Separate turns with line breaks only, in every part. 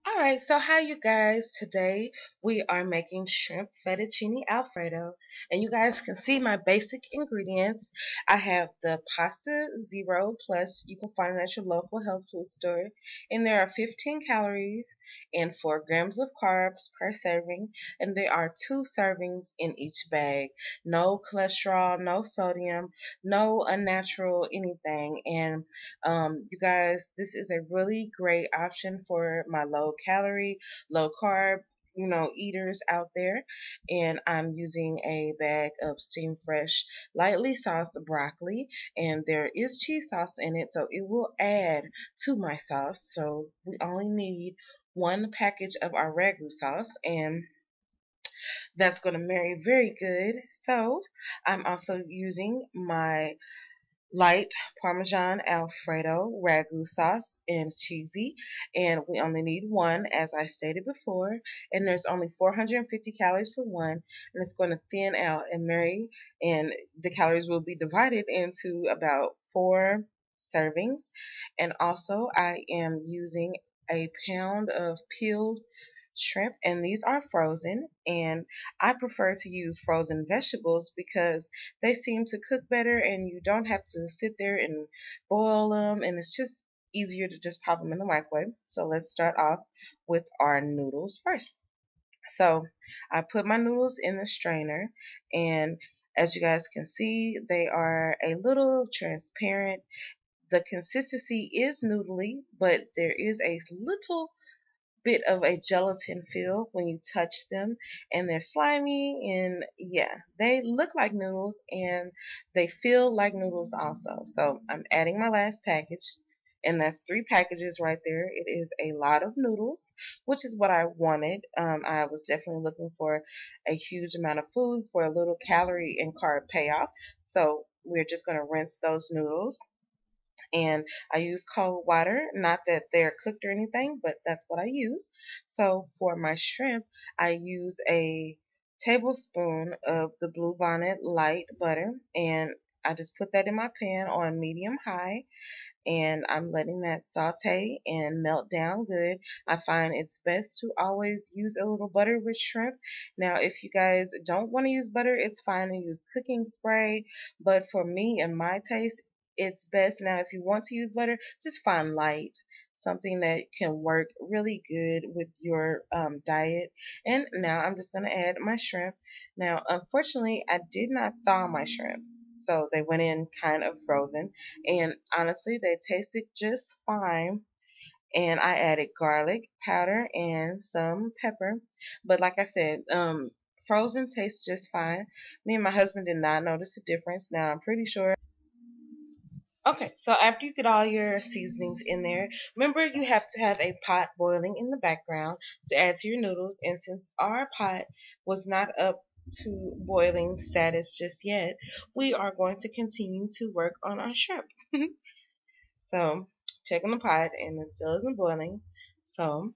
Alright, so hi you guys. Today we are making shrimp fettuccine alfredo, and you guys can see my basic ingredients. I have the pasta zero plus, you can find it at your local health food store, and there are 15 calories and 4 grams of carbs per serving, and there are 2 servings in each bag. No cholesterol, no sodium, no unnatural anything. And you guys, this is a really great option for my low calorie, low carb, eaters out there. And I'm using a bag of steam fresh, lightly sauced broccoli, and there is cheese sauce in it, so it will add to my sauce. So we only need one package of our ragu sauce, and that's going to marry very good. So I'm also using my light Parmesan Alfredo ragu sauce and cheesy, and we only need one, as I stated before, and there's only 450 calories for one, and it's going to thin out and marry, and the calories will be divided into about 4 servings. And also I am using a pound of peeled shrimp, and these are frozen, and I prefer to use frozen vegetables because they seem to cook better and you don't have to sit there and boil them, and it's just easier to just pop them in the microwave. So let's start off with our noodles first. So I put my noodles in the strainer, and as you guys can see, they are a little transparent. The consistency is noodly, but there is a little bit of a gelatin feel when you touch them, and they're slimy, and yeah, they look like noodles and they feel like noodles also. So I'm adding my last package, and that's 3 packages right there. It is a lot of noodles, which is what I wanted. I was definitely looking for a huge amount of food for a little calorie and carb payoff. So we're just going to rinse those noodles, and I use cold water. Not that they're cooked or anything, but that's what I use. So for my shrimp, I use a tablespoon of the Blue Bonnet light butter, and I just put that in my pan on medium high, and I'm letting that saute and melt down good. I find it's best to always use a little butter with shrimp. Now, if you guys don't want to use butter, it's fine to use cooking spray, but for me and my taste, it's best. Now, if you want to use butter, just find light, something that can work really good with your diet. And now I'm just going to add my shrimp. Now, unfortunately, I did not thaw my shrimp, so they went in kind of frozen, and honestly they tasted just fine. And I added garlic powder and some pepper, but like I said, frozen tastes just fine. Me and my husband did not notice a difference. Now I'm pretty sure. Okay, so after you get all your seasonings in there, remember you have to have a pot boiling in the background to add to your noodles. And since our pot was not up to boiling status just yet, we are going to continue to work on our shrimp. So, checking the pot, and it still isn't boiling. So,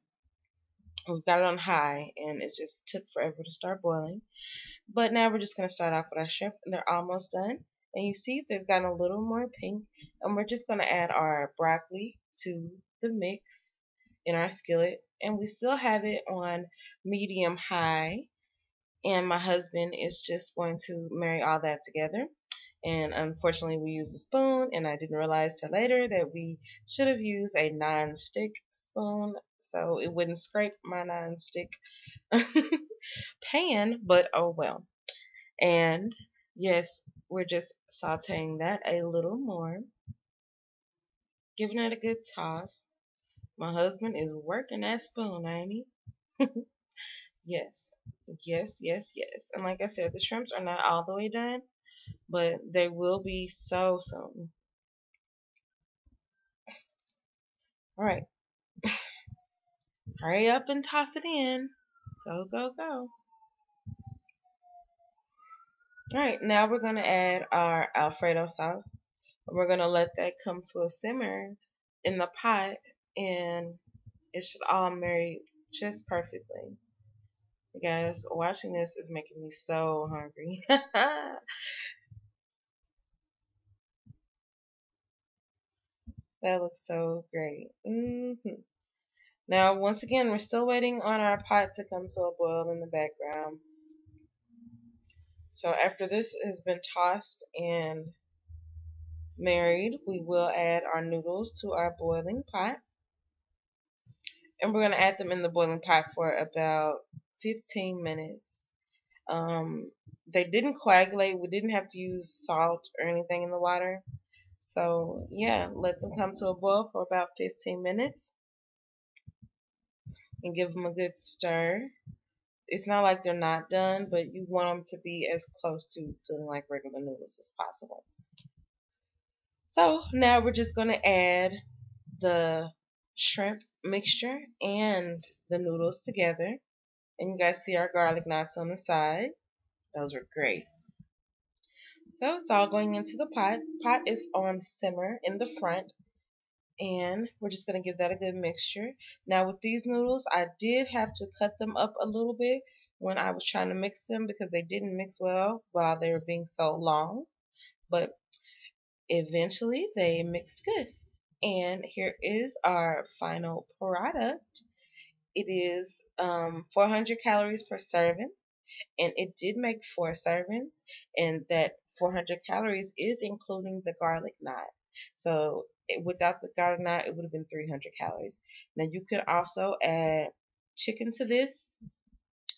we've got it on high, and it just took forever to start boiling. But now we're just going to start off with our shrimp, and they're almost done. And you see they've gotten a little more pink, and we're just going to add our broccoli to the mix in our skillet, and we still have it on medium high, and my husband is just going to marry all that together. And unfortunately we used a spoon, and I didn't realize till later that we should have used a non-stick spoon so it wouldn't scrape my non-stick pan, but oh well. And yes, we're just sauteing that a little more, giving it a good toss. My husband is working that spoon, ain't he? Yes, yes, yes, yes. And like I said, the shrimps are not all the way done, but they will be so soon. All right, hurry up and toss it in. Go, go, go. All right, now we're going to add our Alfredo sauce. We're going to let that come to a simmer in the pot, and it should all marry just perfectly. You guys, watching this is making me so hungry. That looks so great. Now, once again, we're still waiting on our pot to come to a boil in the background. So after this has been tossed and married, we will add our noodles to our boiling pot. And we're going to add them in the boiling pot for about 15 minutes. They didn't coagulate. We didn't have to use salt or anything in the water. So yeah, let them come to a boil for about 15 minutes and give them a good stir. It's not like they're not done, but you want them to be as close to feeling like regular noodles as possible. So now we're just going to add the shrimp mixture and the noodles together. And you guys see our garlic knots on the side. Those are great. So it's all going into the pot. Pot is on simmer in the front. And we're just going to give that a good mixture. Now with these noodles, I did have to cut them up a little bit when I was trying to mix them because they didn't mix well while they were being so long. But eventually they mixed good. And here is our final product. It is 400 calories per serving, and it did make 4 servings, and that 400 calories is including the garlic knot. So without the garlic knot, it would have been 300 calories. Now you could also add chicken to this.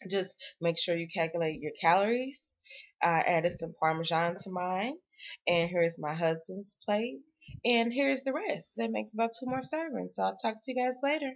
Just make sure you calculate your calories. I added some Parmesan to mine, and here's my husband's plate, and here's the rest. That makes about 2 more servings. So I'll talk to you guys later.